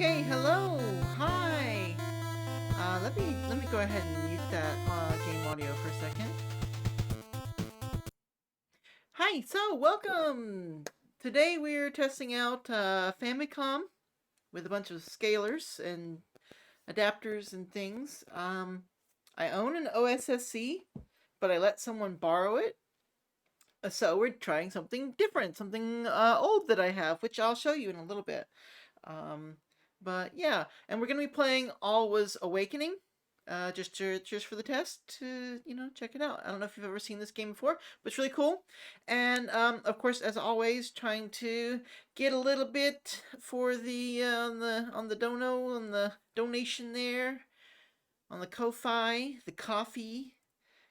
Okay, hello, hi. Let me go ahead and mute that game audio for a second. Hi, so welcome. Today we're testing out Famicom with a bunch of scalars and adapters and things. I own an OSSC, but I let someone borrow it. So we're trying something different, something old that I have, which I'll show you in a little bit. Um, but yeah, and we're gonna be playing Alwa's Awakening. Just for the test to check it out. I don't know if you've ever seen this game before, but it's really cool. And of course, as always, trying to get a little bit for the on the dono on the donation there on the Ko-fi, the coffee,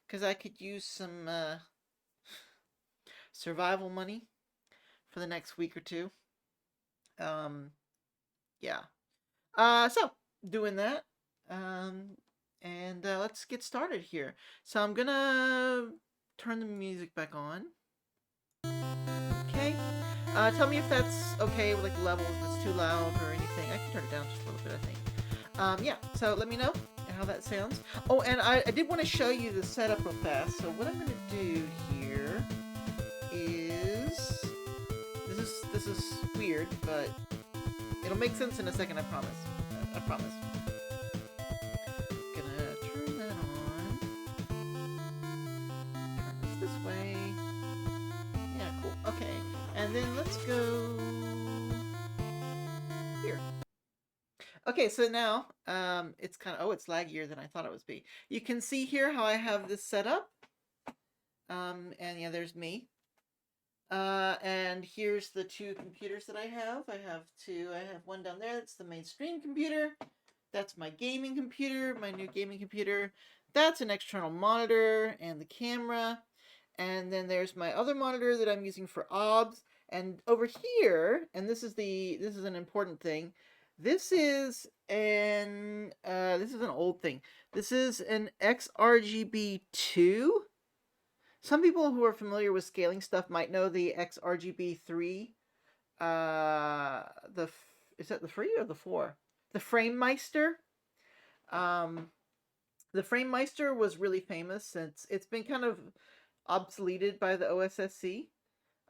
because I could use some survival money for the next week or two. Um, yeah. So doing that. Um, and let's get started here. So I'm gonna turn the music back on. Okay. Tell me if that's okay with like levels, if it's too loud or anything. I can turn it down just a little bit, I think. Yeah. So let me know how that sounds. Oh, and I did want to show you the setup real fast. So what I'm gonna do here is this is weird, but it'll make sense in a second. I promise. I promise. Gonna turn that on. Turn this way. Yeah, cool. Okay, and then let's go here. Okay, so now it's kind of it's laggier than I thought it would be. You can see here how I have this set up. And yeah, there's me. And here's the two computers that I have. I have two. I have one down there. That's the mainstream computer. That's my gaming computer, my new gaming computer. That's an external monitor and the camera. And then there's my other monitor that I'm using for OBS. And over here, and this is an important thing. This is an old thing. This is an XRGB2. Some people who are familiar with scaling stuff might know the XRGB3. The is that the 3 or the 4? The Framemeister. Um, the Framemeister was really famous since it's been kind of obsoleted by the OSSC.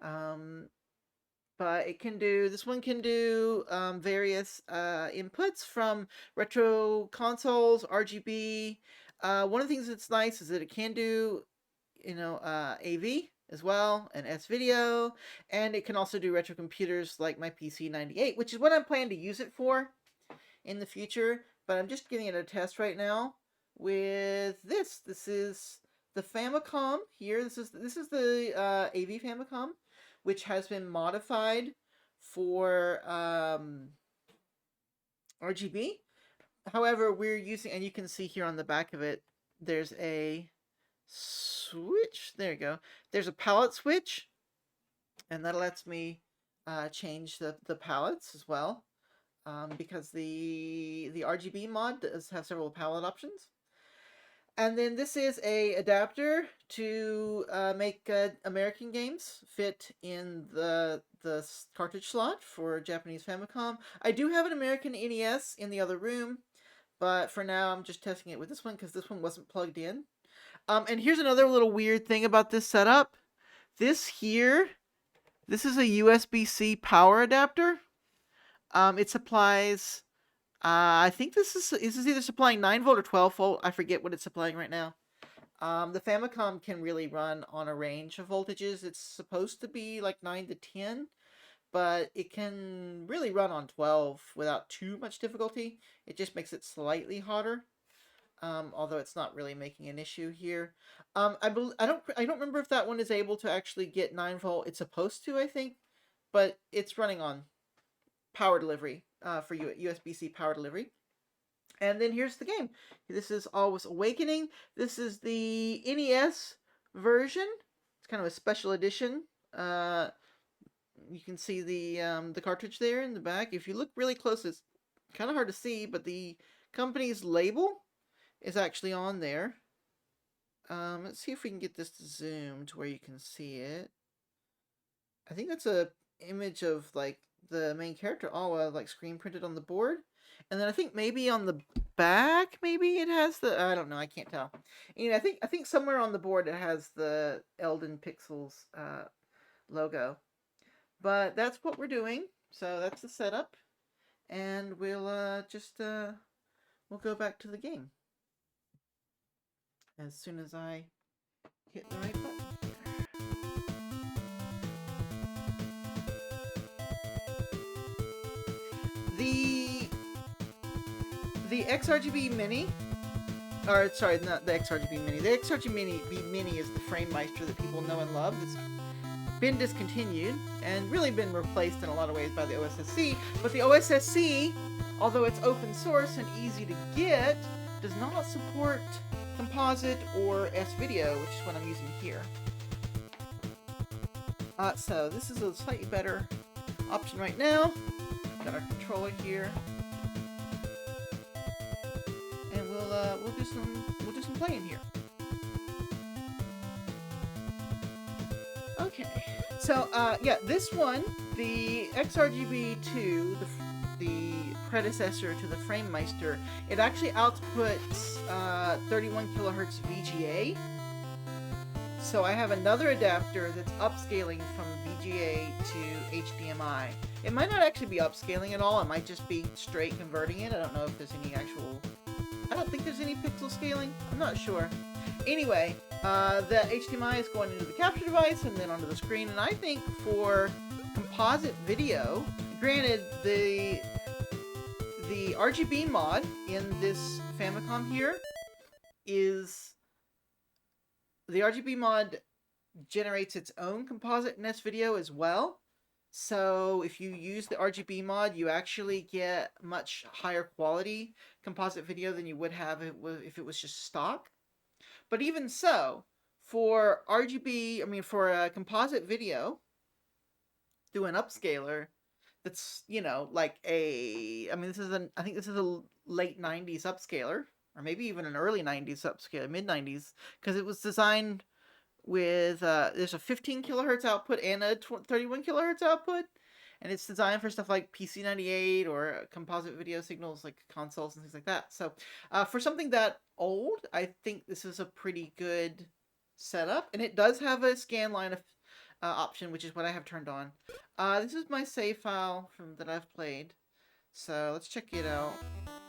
Um, but this one can do various inputs from retro consoles, RGB. One of the things that's nice is that it can do, AV as well, and S video, and it can also do retro computers like my PC-98, which is what I'm planning to use it for in the future. But I'm just giving it a test right now with this. This is the Famicom here. This is the AV Famicom, which has been modified for RGB. However, we're using, and you can see here on the back of it, there's a switch. There you go. There's a palette switch, and that lets me change the palettes as well. Because the RGB mod does have several palette options. And then this is a adapter to make American games fit in the cartridge slot for Japanese Famicom. I do have an American NES in the other room, but for now I'm just testing it with this one because this one wasn't plugged in. And here's another little weird thing about this setup. This is a USB-C power adapter. It supplies I think this is either supplying 9 volt or 12 volt. I forget what it's supplying right now. The Famicom can really run on a range of voltages. It's supposed to be like 9 to 10, but it can really run on 12 without too much difficulty. It just makes it slightly hotter. Although it's not really making an issue here. I don't remember if that one is able to actually get 9 volt. It's supposed to, I think, but it's running on power delivery for USB-C power delivery. And then here's the game. This is Alwa's Awakening. This is the NES version. It's kind of a special edition. You can see the cartridge there in the back. If you look really close, it's kind of hard to see, but the company's label is actually on there. Let's see if we can get this to zoom to where you can see it. I think that's a image of like the main character Alwa like screen printed on the board, and then I think maybe on the back maybe it has the, I don't know, I can't tell. You know, I think somewhere on the board it has the Elden Pixels logo. But that's what we're doing. So that's the setup, and we'll we'll go back to the game as soon as I hit the right button. The XRGB Mini, or sorry, not the XRGB Mini. The XRGB Mini is the Framemeister that people know and love. It's been discontinued and really been replaced in a lot of ways by the OSSC. But the OSSC, although it's open source and easy to get, does not support composite or S-video, which is what I'm using here. So this is a slightly better option right now. Got our controller here, and we'll do some playing here. Okay, so yeah, this one, the XRGB2, the predecessor to the Framemeister, it actually outputs 31 kilohertz VGA. So I have another adapter that's upscaling from VGA to HDMI. It might not actually be upscaling at all. It might just be straight converting it. I don't know if there's any actual... I don't think there's any pixel scaling. I'm not sure. Anyway, the HDMI is going into the capture device and then onto the screen. And I think for composite video, granted, the RGB mod in this Famicom here is... The RGB mod generates its own composite and S-video as well. So if you use the RGB mod, you actually get much higher quality composite video than you would have if it was just stock. But even so, for RGB, I mean for a composite video, through an upscaler, that's, you know, like a, I mean this is I think this is a late 90s upscaler, or maybe even an early 90s upscaler, mid 90s, because it was designed with there's a 15 kilohertz output and a 31 kilohertz output, and it's designed for stuff like PC98 or composite video signals like consoles and things like that. So for something that old, I think this is a pretty good setup, and it does have a scan line option, which is what I have turned on. This is my save file that I've played, so let's check it out.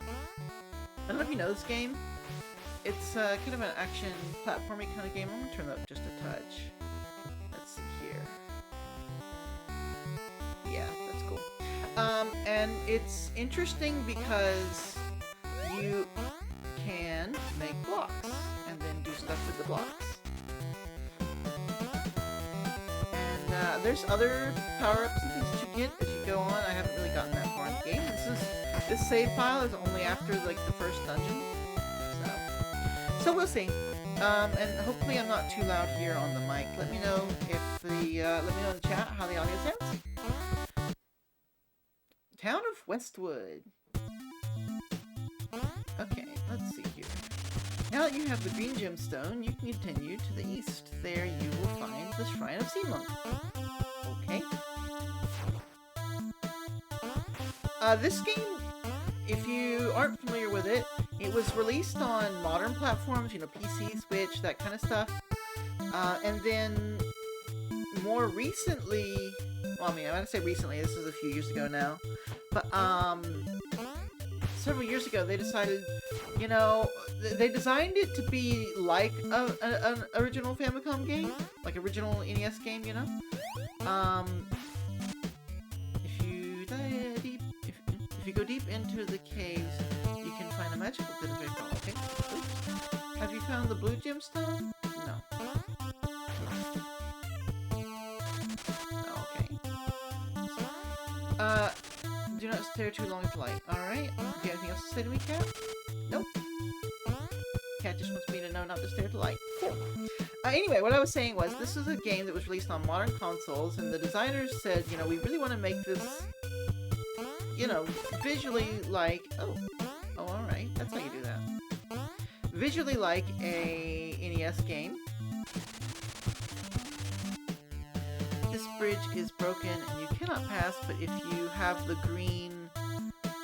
I don't know if you know this game. It's kind of an action platforming kind of game. I'm gonna turn that up just a touch. Let's see here. Yeah, that's cool. And it's interesting because you can make blocks and then do stuff with the blocks. And there's other power-ups and things that you get as you go on. I haven't really gotten that far in the game. This save file is only after like the first dungeon. So we'll see. And hopefully I'm not too loud here on the mic. Let me know if let me know in the chat how the audio sounds. Town of Westwood. Okay, let's see here. Now that you have the green gemstone, you can continue to the east. There you will find the Shrine of Sea Monk. Okay. This game, if you aren't familiar with it, it was released on modern platforms, you know, PC, Switch, that kind of stuff. And then more recently, well, I mean, I'm gonna say recently, this was a few years ago now, but several years ago they decided, you know, they designed it to be like an original Famicom game, like original NES game, you know. If you go deep into the caves, you can find a magical bit of very cool. Okay. Oops. Have you found the blue gemstone? No. Okay. Do not stare too long at the light. Alright. Do you have anything else to say to me, Cat? Nope. Cat just wants me to know not to stare at the light. Cool. Anyway, what I was saying was, this is a game that was released on modern consoles, and the designers said, you know, we really want to make this, you know, visually like... Oh, alright. That's how you do that. Visually like a NES game. this bridge is broken and you cannot pass, but if you have the green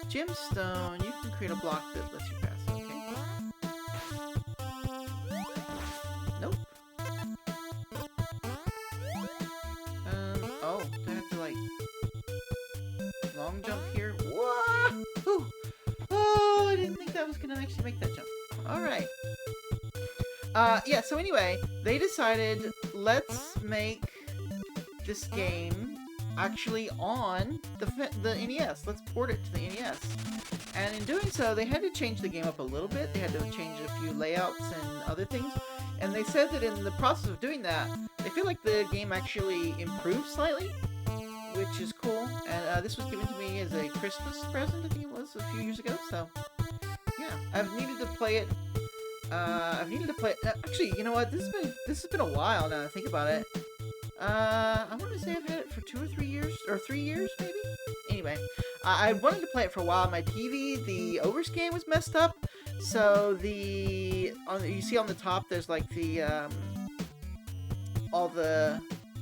gemstone, you can create a block that lets you pass. Okay. Nope. Oh, do I have to, like, long jump here? Whoa! Ooh. Oh, I didn't think that was gonna actually make that jump. Alright. Yeah, so anyway, they decided, let's make this game actually on the NES. Let's port it to the NES. And in doing so, they had to change the game up a little bit. They had to change a few layouts and other things. And they said that in the process of doing that, they feel like the game actually improved slightly, which is cool. And this was given to me as a Christmas present, I think it was, a few years ago. So, yeah, I've needed to play it. Actually, you know what? This has been a while now that I think about it. I want to say I've had it for 2 or 3 years, or 3 years maybe. Anyway, I wanted to play it for a while. My TV, the overscan was messed up, so you see on the top there's like the all the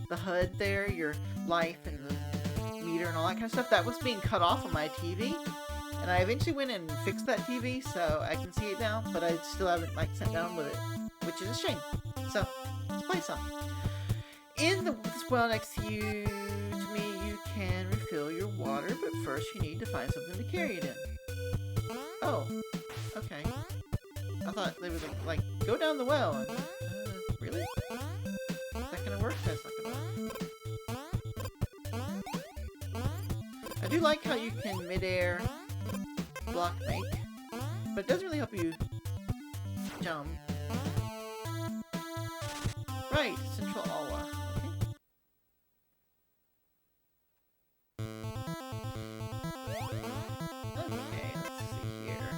HUD there, your life and the meter and all that kind of stuff. That was being cut off on my TV. And I eventually went and fixed that TV, so I can see it now, but I still haven't, like, sat down with it, which is a shame. So, let's play some. In this well next to me, you can refill your water, but first you need to find something to carry it in. Oh, okay. I thought they were like, go down the well, and, really? Is that gonna work? That's not gonna work. I do like how you can mid-air block make, but it doesn't really help you jump. Right, Central Alwa. Okay, let's see here.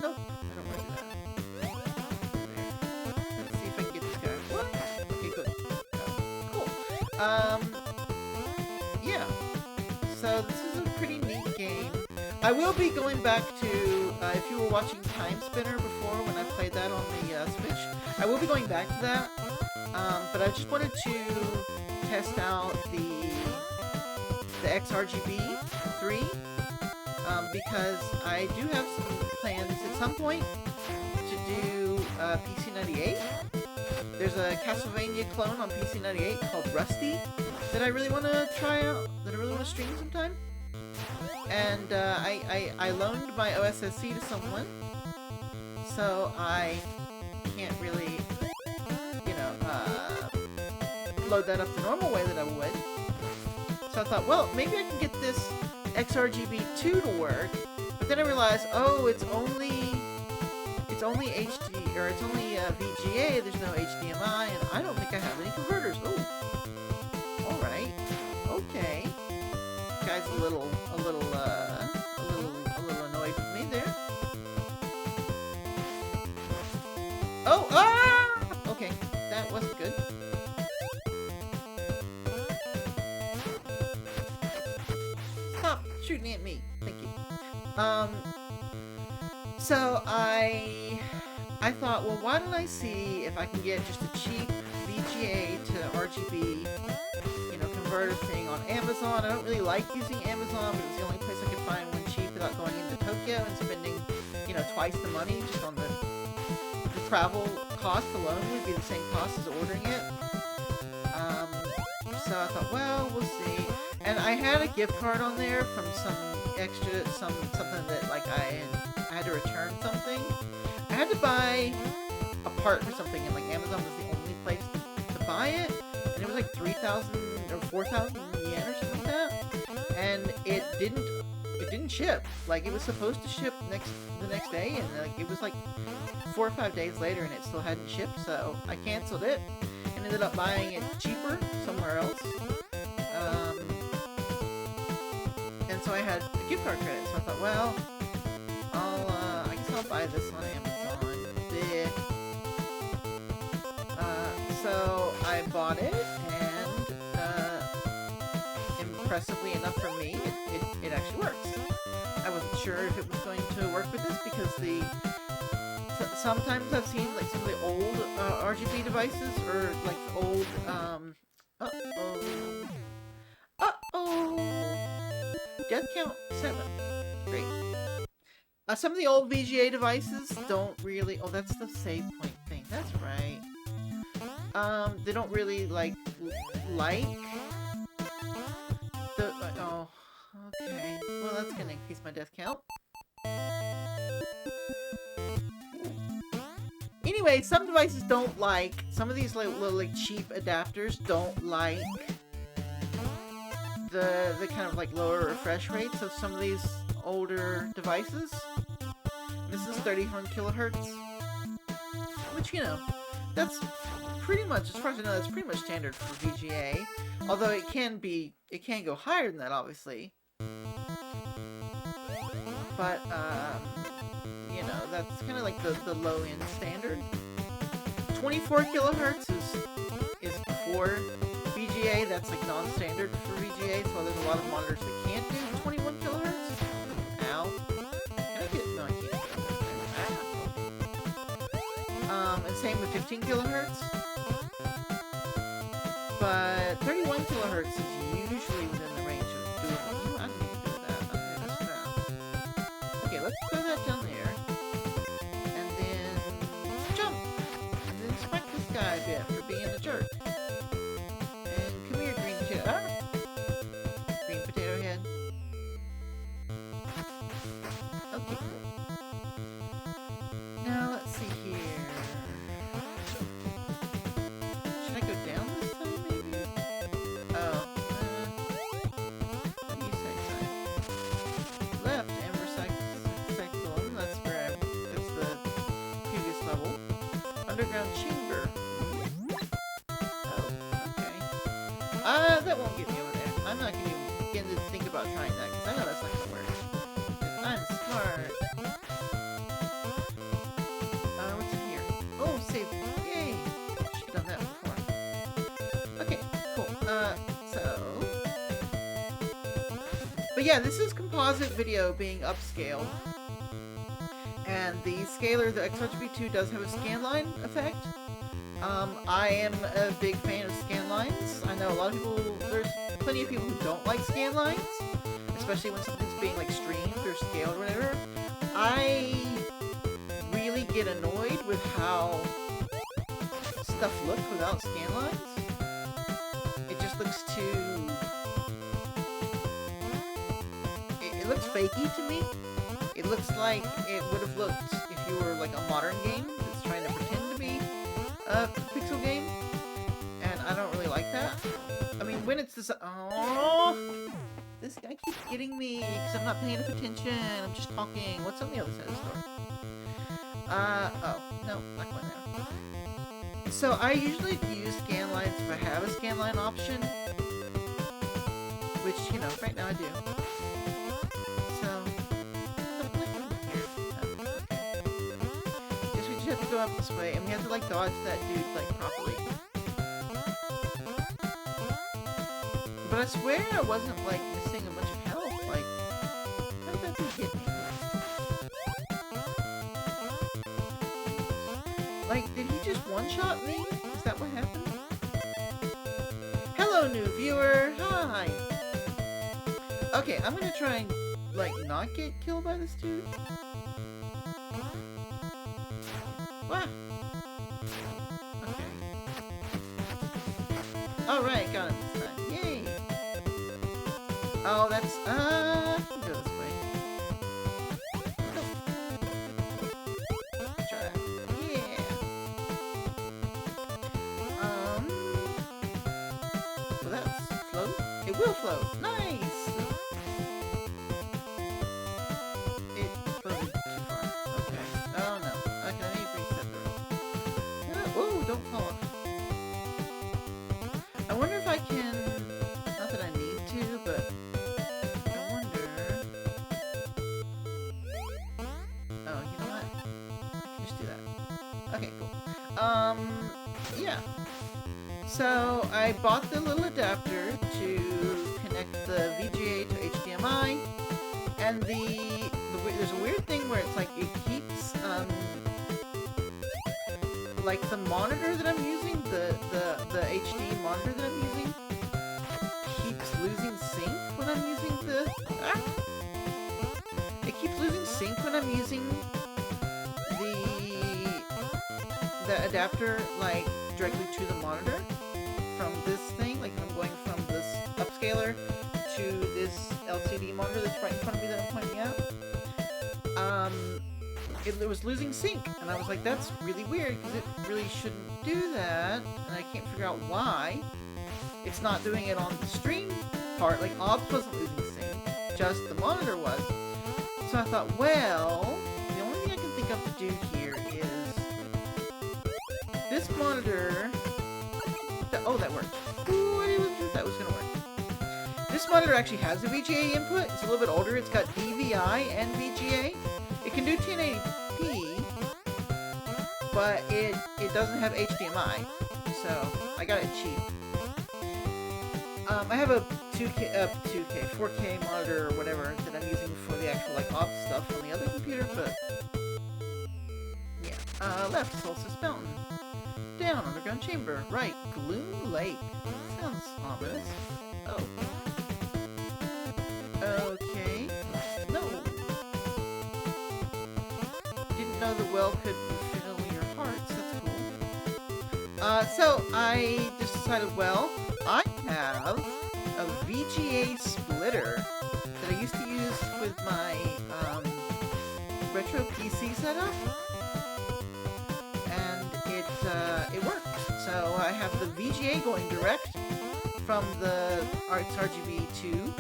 Nope, I don't want to do that. Let's see if I can get this guy. What? Okay, good. Cool. Yeah. So this is a pretty neat game. I will be going back to, if you were watching Time Spinner before when I played that on the Switch, I will be going back to that, but I just wanted to test out the XRGB 3, because I do have some plans at some point to do PC98. There's a Castlevania clone on PC98 called Rusty that I really want to try out, that I really want to stream sometime. And I loaned my OSSC to someone, so I can't really, you know, load that up the normal way that I would. So I thought, well, maybe I can get this XRGB 2 to work, but then I realized, oh, it's only HD, or it's only VGA, there's no HDMI, and I don't think I have any converters. Oh, alright, okay. Guy's a little annoyed with me there. Oh, ah! Okay, that wasn't good. Stop shooting at me. Thank you. So I thought, well, why don't I see if I can get just a cheap VGA to RGB, converter thing on Amazon. I don't really like using Amazon, but it was the only place I could find one cheap without going into Tokyo and spending, twice the money just on the travel cost alone would be the same cost as ordering it. So I thought, well, we'll see. And I had a gift card on there from some extra, something that, like, I had to return something. I had to buy a part for something, and, like, Amazon was the only place to buy it. And it was, like, 3,000 or 4,000 yen or something like that. And it didn't ship. Like, it was supposed to ship the next day, and, like, it was, like, 4 or 5 days later, and it still hadn't shipped, so I canceled it. And ended up buying it cheaper somewhere else. And so I had a gift card credit, so I thought, well, I guess I'll buy this on Amazon. So I bought it, and impressively enough for me, it actually works. I wasn't sure if it was going to work with this because sometimes I've seen, like, some of the old RGB devices, or like old death count 7. Great. Some of the old VGA devices don't really... Oh, that's the save point thing. That's right. They don't really, like... The... Oh, okay. Well, that's gonna increase my death count. Anyway, some devices don't like... Some of these little like, cheap adapters don't like... the kind of, like, lower refresh rates of some of these older devices. This is 31 kilohertz. Which, you know, that's pretty much, as far as I know, that's pretty much standard for VGA. Although it can go higher than that, obviously. But, you know, that's kind of like the low-end standard. 24 kilohertz is for VGA. That's like non-standard for VGA, so there's a lot of monitors that can't do 21 kilohertz. Ow. Can I get... No, I can't. And same with 15 kilohertz. But 31 kilohertz is usually within the range of doable. I don't need to do that. I'm going to mess around. Okay, let's throw that down there. And then jump. And then smack this guy a bit for being a jerk. And come here, green potato. Ah! Green potato head. Okay, cool. Now, let's see here. Should I go down this time, maybe? Oh, what do you say, son? Left, and recycle. That's where that's the previous level. Underground chamber. Oh, okay. That won't get me over there. I'm not going to even begin to think about trying that, because I know that's not going to work. I'm smart. What's in here? Oh, save. Yay! Should've done that before. Okay, cool. But yeah, this is composite video being upscaled. And the scaler, the X-RGB2, does have a scanline effect. I am a big fan of scanlines. I know a lot of people, there's plenty of people who don't like scanlines, especially when something's being like streamed or scaled or whatever. I really get annoyed with how stuff looks without scanlines. It just looks too... It looks fakey to me. It looks like it would have looked if you were like a modern game that's trying to pretend to be a pixel game, and I don't really like that. I mean, when it's this... Oh, this guy keeps getting me because I'm not paying enough attention. I'm just talking. What's on the other side of the store? Oh, no, not going there. So I usually use scanlines if I have a scanline option, which, you know, right now I do. So, guess we just have to go up this way, and we have to, like, dodge that dude, like, properly. But I swear I wasn't, like, missing a bunch of health. Like, how did that dude hit me? Like, did he just one-shot me? Is that what happened? Hello, new viewer! Hi! Okay, I'm gonna try and, like, not get killed by this dude. What? Okay. Alright, got him this time. Yay! Oh, that's, I can go this way. Let's try that. Yeah! Will that float? It will float! Nice! It floated too far. Okay. Oh no. Okay, I need to reset the rope. Whoa, don't fall off. I wonder if I can... Not that I need to, but... I wonder... Oh, you know what? I can just do that. Okay, cool. Yeah. So, I bought the little adapter to connect the VGA to HDMI, and there's a weird thing where it's like, it keeps, like the monitor that I'm using, the HD monitor that I'm using, keeps losing sync when I'm using the... Ah! losing the adapter like directly to the monitor from this thing. Like I'm going from this upscaler to this LCD monitor that's right in front of me that I'm pointing out. It was losing sync, and I was like, that's really weird because it really shouldn't do that, and I can't figure out why. It's not doing it on the stream part. Like OBS wasn't losing sync, just the monitor was. So I thought, well, the only thing I can think of to do here is this monitor. Oh, that worked. Ooh, I wasn't sure if that was gonna work. This monitor actually has a VGA input. It's a little bit older. It's got DVI and VGA. It can do 1080p, but it doesn't have HDMI. So I got it cheap. I have a 4K monitor or whatever that I'm using for the actual like OBS stuff on the other computer, but yeah. Left, Solstice Mountain. Down, Underground Chamber. Right, Gloom Lake. Sounds ominous. Oh. Okay. No. Didn't know the well could fill your hearts. That's cool. So I just decided, well, I have a VGA splitter that I used to use with my retro PC setup, and it worked. So I have the VGA going direct from the RGB2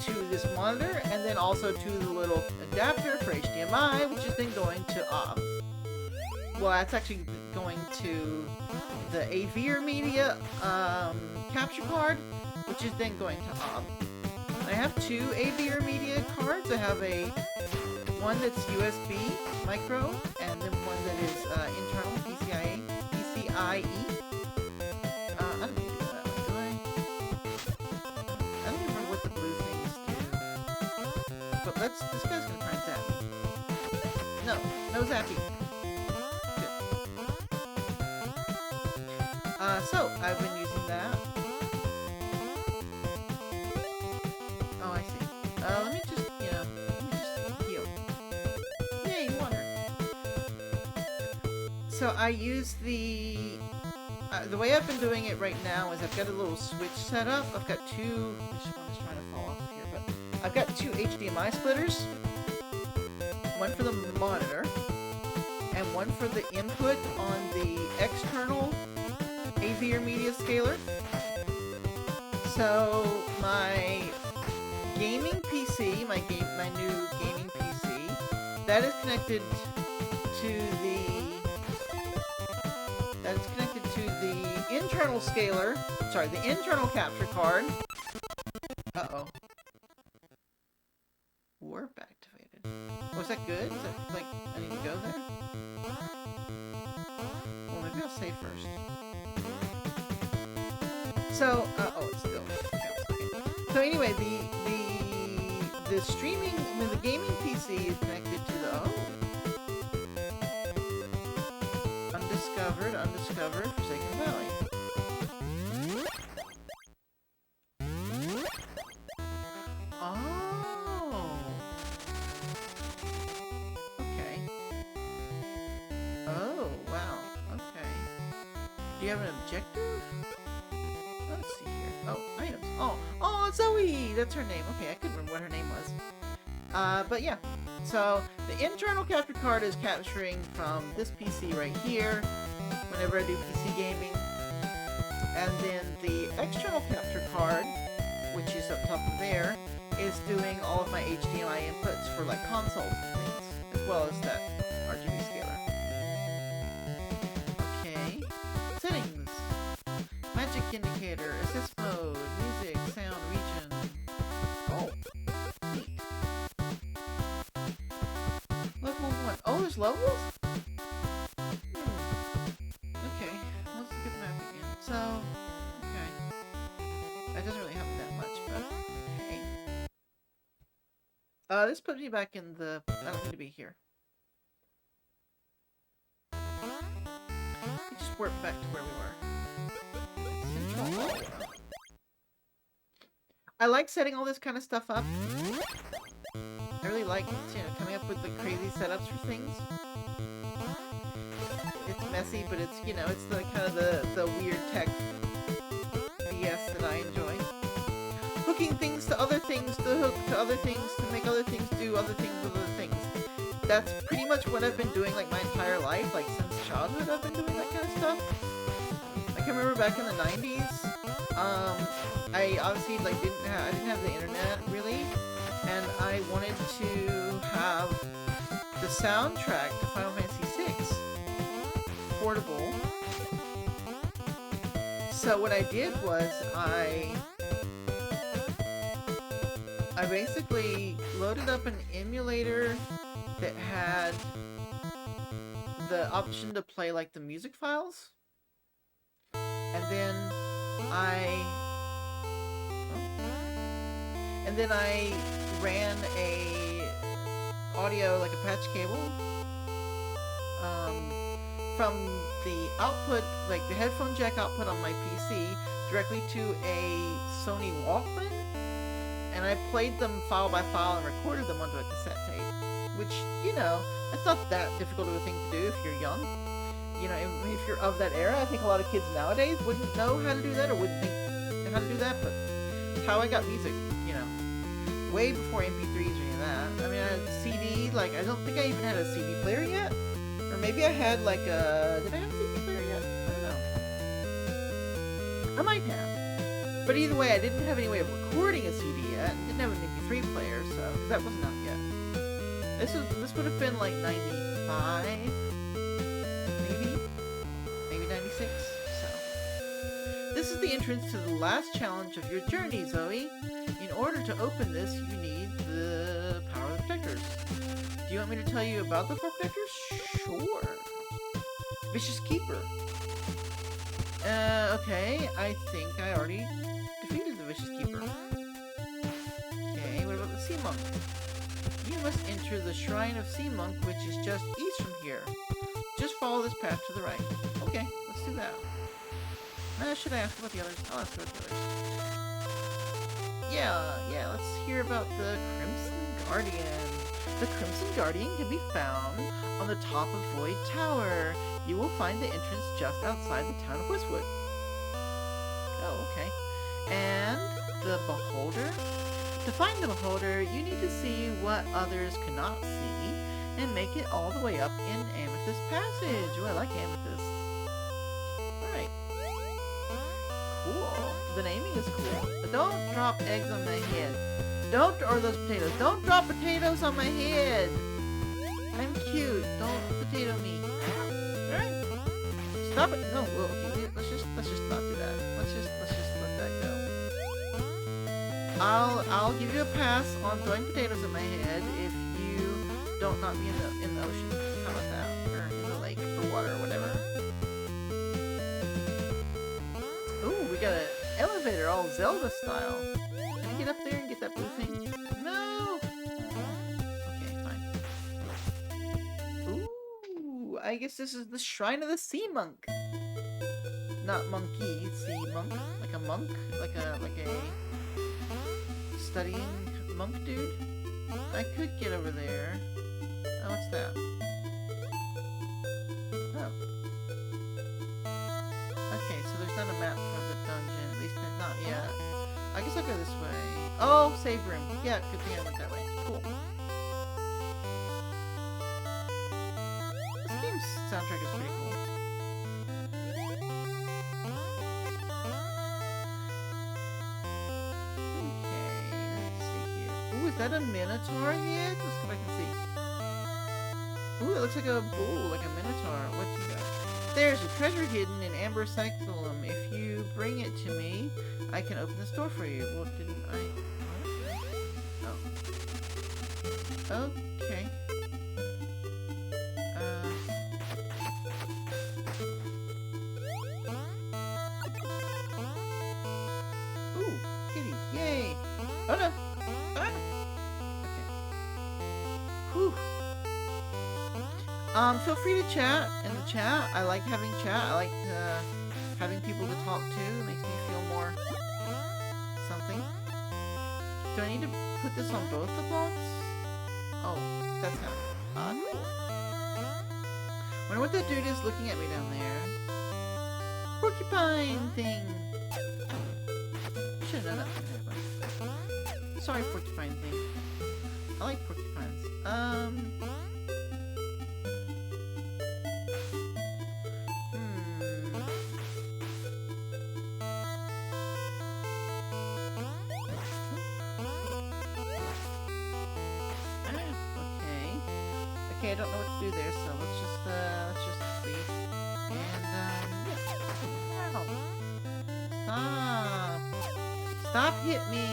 to this monitor, and then also to the little adapter for HDMI, which is then going to OBS. Well, that's actually going to the AVR media capture card, which is then going to OBS. I have two AVR media cards. I have one that's USB micro, and then one that is internal PCIe. I don't need to go that way, do I? I don't remember what the blue things do. But this guy's gonna try and zap me. No zapping. Good. So I've been using that. Oh, I see. Let me just heal. Yay, water. So I use the way I've been doing it right now is I've got a little switch set up. I've got two. This one is trying to fall off here, but I've got two HDMI splitters. One for the monitor, and one for the input on the external AVR media scaler. So my gaming PC, my new gaming PC, that is connected to the internal scaler. Sorry, the internal capture card. Uh-oh. Warp activated. Was that good? Is that like I need to go there? Well, maybe I'll save first. So, it's still. Okay. So anyway, the streaming, the gaming PC is connected to the undiscovered Forsaken Valley. Oh. Okay. Oh, wow. Okay. Do you have an objective? Let's see here. Oh, items. Oh, Zoe! That's her name. Okay, I couldn't remember what her name was. But yeah. So, the internal capture card is capturing from this PC right here, whenever I do PC gaming. And then the external capture card, which is up top of there, is doing all of my HDMI inputs for like consoles and things, as well as that RGB scaler. Okay. Settings. Magic indicator, assist mode, music, sound, region. Oh. Neat. Level 1. Oh, there's levels? Okay. Let's look at the map again. So, okay. That doesn't really have that much, but hey. This puts me back in the... I don't need to be here. We just warped back to where we were. Central Alwa. I like setting all this kind of stuff up. I really like like, coming up with the crazy setups for things. It's messy, but it's, it's the kind of the weird tech BS that I enjoy. Hooking things to other things, to hook to other things, to make other things do other things with other things. That's pretty much what I've been doing, like, my entire life. Like, since childhood I've been doing that kind of stuff. I can remember back in the 90s, I obviously, like, I didn't have the internet, really, and I wanted to have the soundtrack to Final Fantasy VI portable. So what I did was I basically loaded up an emulator that had the option to play, like, the music files, and then I ran a audio, like a patch cable, from the output, like the headphone jack output on my PC, directly to a Sony Walkman, and I played them file by file and recorded them onto a cassette tape, which, it's not that difficult of a thing to do if you're young. If you're of that era. I think a lot of kids nowadays wouldn't know how to do that, or wouldn't think how to do that, but it's how I got music, way before MP3s or any of that. I mean, I had CD, like, I don't think I even had a CD player yet, or maybe I had, like, did I have a CD player yet? I don't know. I might have. But either way, I didn't have any way of recording a CD yet, and didn't have an MP3 player, so, because that wasn't out yet. This would have been, like, 95? Maybe 96, so. This is the entrance to the last challenge of your journey, Zoe. In order to open this, you need the power of the protectors. Do you want me to tell you about the 4 protectors? Sure. Vicious Keeper. Okay, I think I already defeated the Vicious Keeper. Okay, what about the Sea Monk? You must enter the Shrine of Sea Monk, which is just east from here. Just follow this path to the right. Okay, let's do that. Should I ask about the others? I'll ask about the others. Yeah, let's hear about the Crimson Guardian. The Crimson Guardian can be found on the top of Void Tower. You will find the entrance just outside the town of Westwood. Oh, okay. And the Beholder? To find the Beholder, you need to see what others cannot see and make it all the way up in Amethyst Passage. Oh, I like Amethyst. Alright. Cool. The naming is cool. But don't drop eggs on my head. Or those potatoes. Don't drop potatoes on my head. I'm cute. Don't potato me. Alright. Stop it. No, well, okay, let's just not do that. Let's just let that go. I'll give you a pass on throwing potatoes at my head if you don't knock me in the ocean. How about that? Or in the lake or water or whatever. Ooh, we got an elevator all Zelda style. Can I get up there and get that blue thing? No! Okay, fine. Ooh, I guess this is the Shrine of the Sea Monk. Not monkey, sea monk. Like a monk? Like a studying monk dude? I could get over there. Oh, what's that? Oh. Okay, so there's not a map for the dungeon. At least not yet. I guess I'll go this way. Oh, save room. Yeah, good thing I went that way. Cool. This game's soundtrack is pretty cool. Ooh, is that a Minotaur head? Let's go back and see. Ooh, it looks like a bull, like a Minotaur. What you got? There's a treasure hidden in Amber Cyclum. If you bring it to me, I can open this door for you. Well, didn't I? Oh. Okay. Ooh, kitty. Yay. Oh no. Feel free to chat in the chat. I like having chat. I like having people to talk to. It makes me feel more something. Do I need to put this on both the blocks? Oh, that's kind of odd. Wonder what that dude is looking at me down there. Porcupine thing. Should have done that. Sorry, porcupine thing. I like porcupines. Okay, I don't know what to do there, so let's just leave. And, yeah. Ow. Stop! Stop hit me!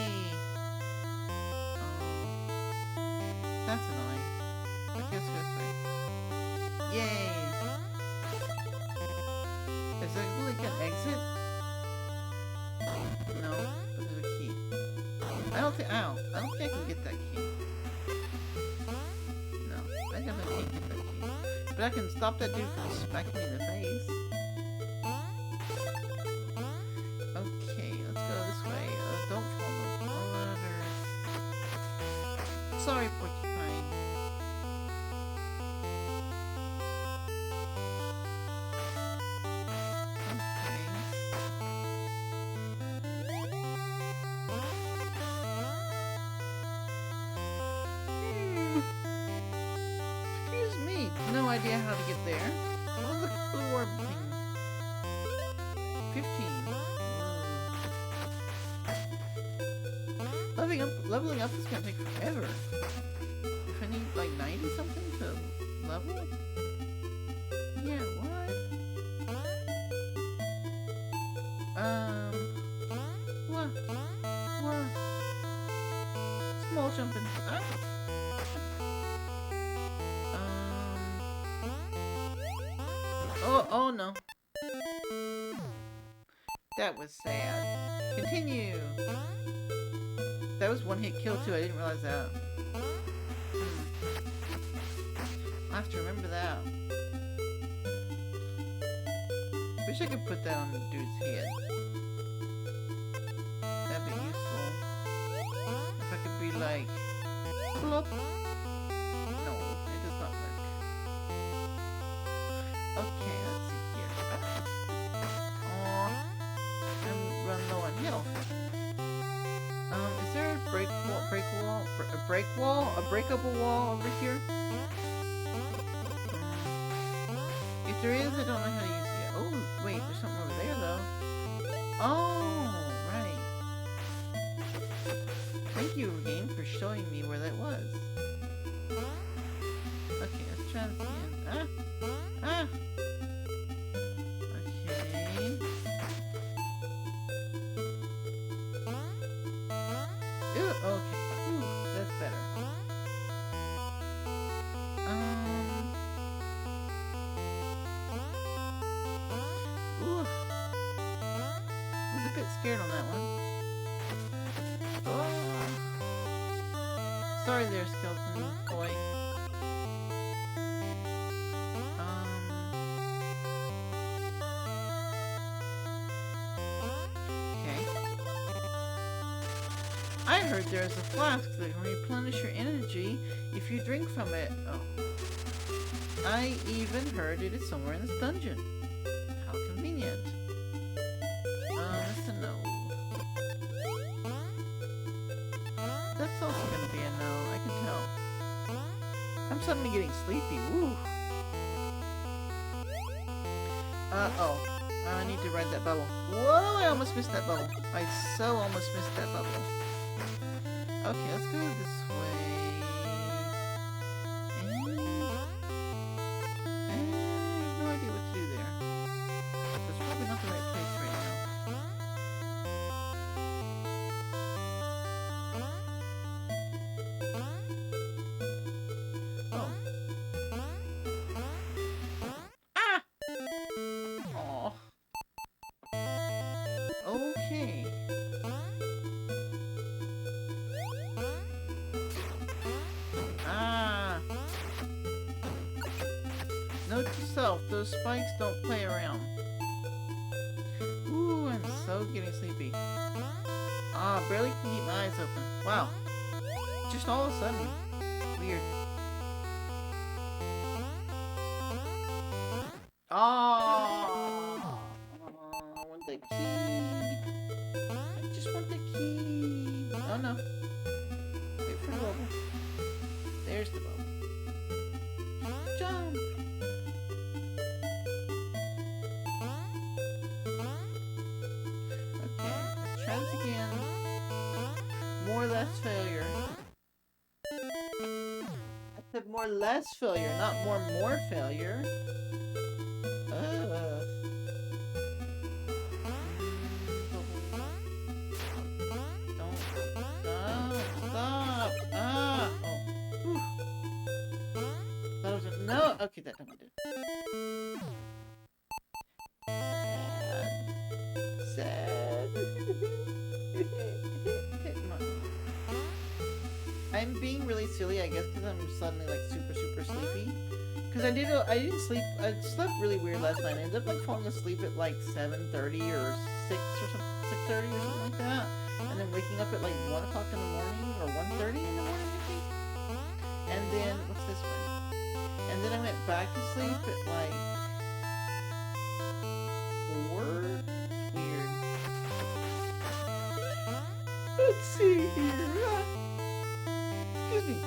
That's annoying. Okay, let's go this way. Yay! Is that like an exit? No, but there's a key. I don't think I can get that key. I definitely can't get that key. But I can stop that dude from smacking me in the face. Okay, let's go this way. Don't fall in the water. Sorry, porcupine. No idea how to get there. What was the blue orb thing? 15. Leveling up is gonna take forever. If I need like 90 something to level? Yeah, what? What? Small jumping. Oh no. That was sad. Continue! That was one hit kill too, I didn't realize that. I have to remember that. Wish I could put that on the dude's head. That'd be useful. If I could be like... Plop! No, it does not work. Okay, let's see here. I'm running low on health. Is there a breakable wall over here? If there is, I don't know how to use it. Oh, wait, there's something over there though. Oh, right. Thank you, game, for showing me where that was. Okay, let's try this again. Okay. Ooh, okay. Ooh, that's better. Ooh. I was a bit scared on that one. Oh. Sorry there, skeleton boy. I heard there's a flask that can replenish your energy if you drink from it. Oh. I even heard it is somewhere in this dungeon. How convenient. That's a no. That's also gonna be a no, I can tell. I'm suddenly getting sleepy. Woo! Oh. I need to ride that bubble. Whoa, I almost missed that bubble. I so almost missed that bubble. Okay, let's go this way. And I have no idea what to do there. That's probably not the right place right now. Oh. Ah! Aw. Okay. Note to self, those spikes don't play around. Ooh, I'm so getting sleepy. Barely can keep my eyes open. Wow. Just all of a sudden. Weird. more less failure, not more failure. Don't stop. Ah. Oh. Whew. That was a no. Okay, that time I did. Sad. I'm being really silly, I guess, because I'm suddenly like super sleepy. Because I didn't sleep. I slept really weird last night. I ended up like falling asleep at like 7:30 or 6 or something, 6:30 or something like that, and then waking up at like 1 o'clock in the morning or 1:30 in the morning, I think. And then what's this one? And then I went back to sleep at like 4. Weird. Let's see here. Excuse me.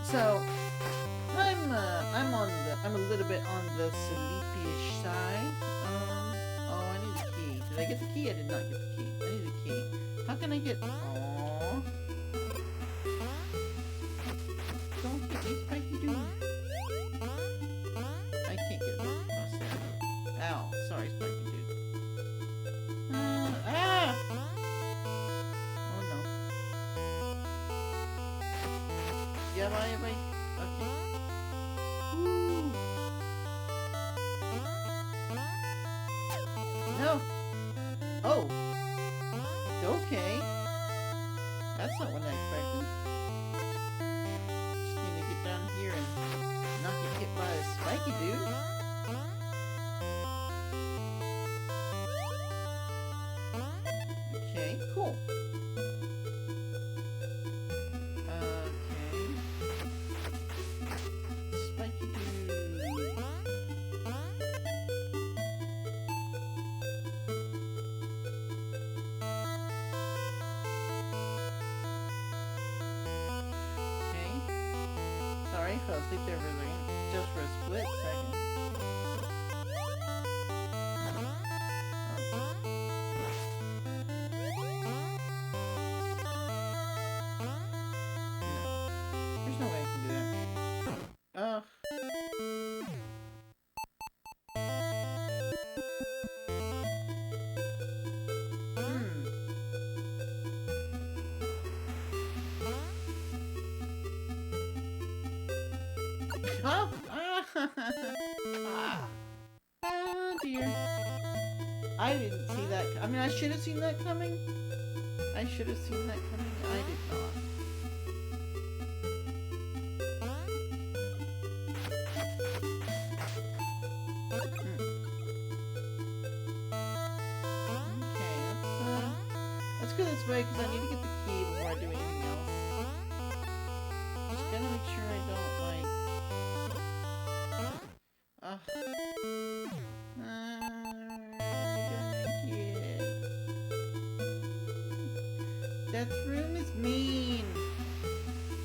So I'm a little bit on the sleepyish side. Oh, I need a key. Did I get the key? I did not get the key. I need a key. How can I get? Aww. Don't get me, Spiky Dude. I can't get across there. Ow, sorry, Spiky Dude. Ah! Oh no. Yeah, bye. Okay. Ooh. No. Oh. Okay. That's not what I expected. Just need to get down here and not get hit by a Spiky Dude. Okay, cool. Sorry, I fell asleep there for a second. Just for a split second. No. There's no way I can do that. Ugh. Oh! Oh dear. I didn't see that. I mean, I should have seen that coming. I should have seen that coming. I did not. Okay, let's go this way because I need to get the key before I do anything else. Just gotta make sure I don't like. That room is mean.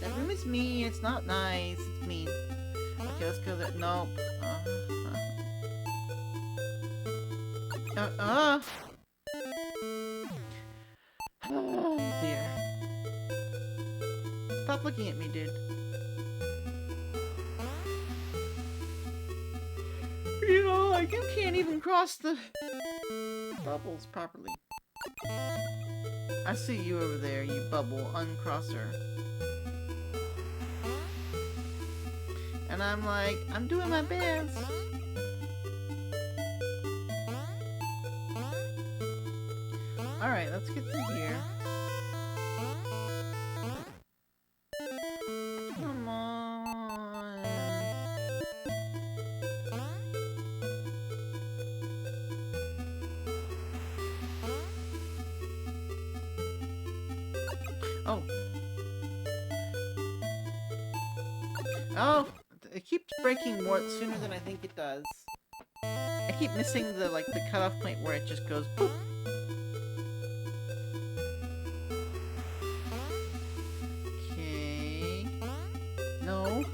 That room is mean. It's not nice. It's mean. Okay, let's go there. Nope. Oh dear. Stop looking at me, dude. You know, like you can't even cross the bubbles properly. I see you over there, you bubble uncrosser. And I'm like, I'm doing my best. Alright, let's get through here. Come on. Oh. Oh, it keeps breaking more sooner than I think it does. I keep missing the cutoff point where it just goes boop. Okay. No.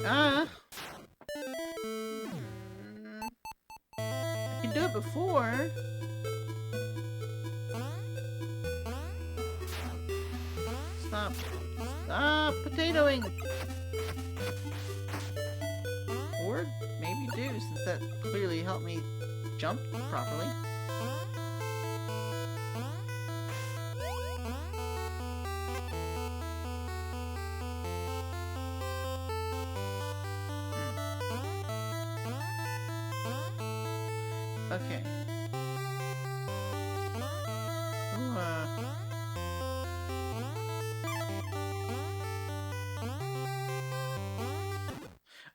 Ah. I can do it before. Stop. Stop. Stop potatoing. Or maybe do, since that clearly helped me jump properly. Okay. Ooh,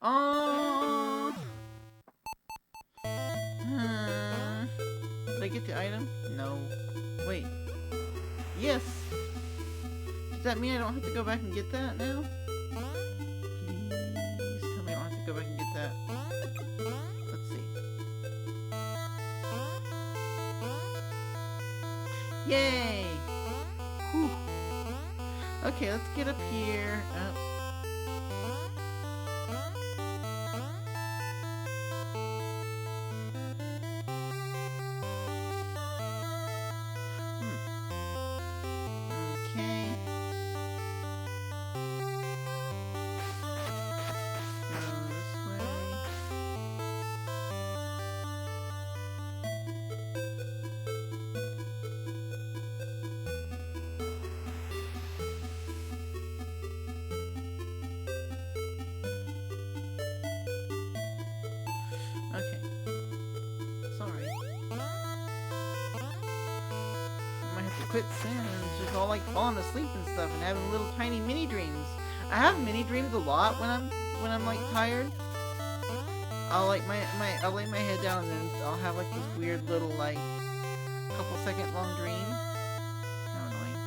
oh. Did I get the item? No. Wait. Yes. Does that mean I don't have to go back and get that now? Please tell me I don't have to go back and get that. Let's see. Yay! Whew. Okay, let's get up here. Okay. Go this way. Okay. Sorry. I might have to quit soon and just all like falling asleep and stuff and having little tiny mini dreams. I have mini dreams a lot when I'm like tired. I'll like I'll lay my head down and then I'll have like this weird little like couple second long dream. How annoying.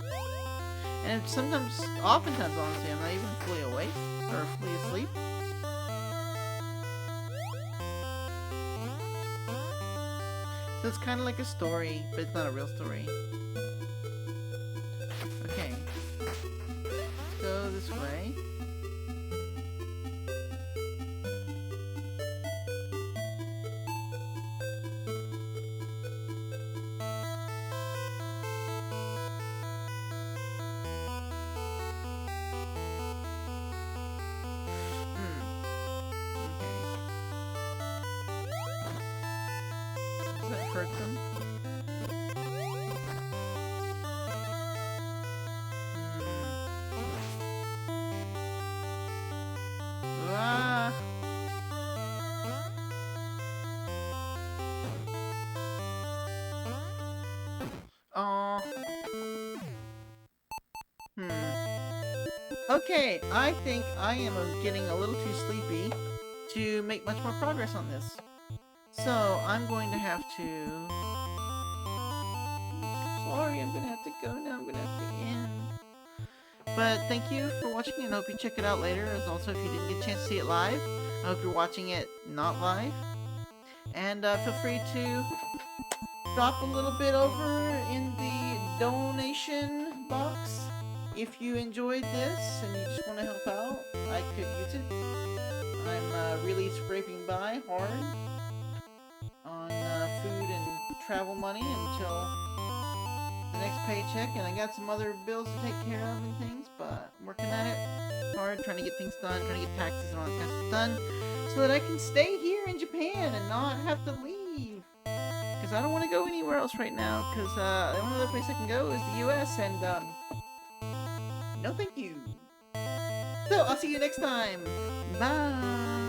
And oftentimes honestly, I'm not even fully awake or fully asleep. So it's kind of like a story, but it's not a real story. Okay. Let's go this way. Does that hurt them? Ah. Oh. Okay, I think I am getting a little too sleepy to make much more progress on this. So, I'm going to have to... Sorry, I'm going to have to go now. I'm going to have to end. But thank you for watching, and I hope you check it out later. As also, if you didn't get a chance to see it live, I hope you're watching it not live. And feel free to drop a little bit over in the donation box. If you enjoyed this and you just want to help out, I could use it. I'm really scraping by hard on food and travel money until the next paycheck, and I got some other bills to take care of and things, but I'm working at it hard, trying to get things done, trying to get taxes and all that kind of stuff done, so that I can stay here in Japan and not have to leave. Because I don't want to go anywhere else right now, because the only other place I can go is the US, and no thank you. So, I'll see you next time. Bye!